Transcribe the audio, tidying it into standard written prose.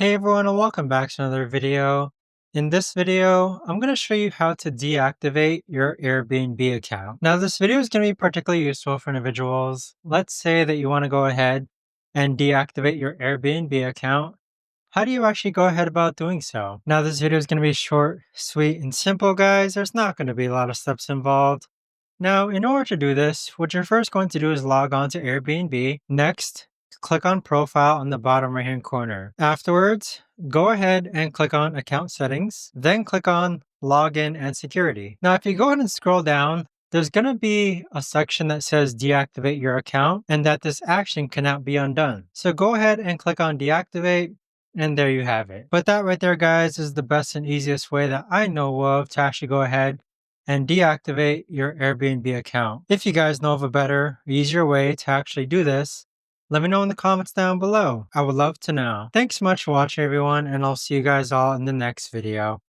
Hey everyone and welcome back to another video. In this video, I'm going to show you how to deactivate your Airbnb account. Now this video is going to be particularly useful for individuals. Let's say that you want to go ahead and deactivate your Airbnb account. How do you actually go ahead about doing so? Now this video is going to be short, sweet, and simple, guys. There's not going to be a lot of steps involved. Now, in order to do this, what you're first going to do is log on to Airbnb. Next, click on Profile on the bottom right hand corner. Afterwards, go ahead and click on Account Settings, then click on Login and Security. Now, if you go ahead and scroll down, there's going to be a section that says deactivate your account and that this action cannot be undone. So go ahead and click on deactivate. And there you have it. But that right there, guys, is the best and easiest way that I know of to actually go ahead and deactivate your Airbnb account. If you guys know of a better, easier way to actually do this, let me know in the comments down below. I would love to know. Thanks so much for watching, everyone, and I'll see you guys all in the next video.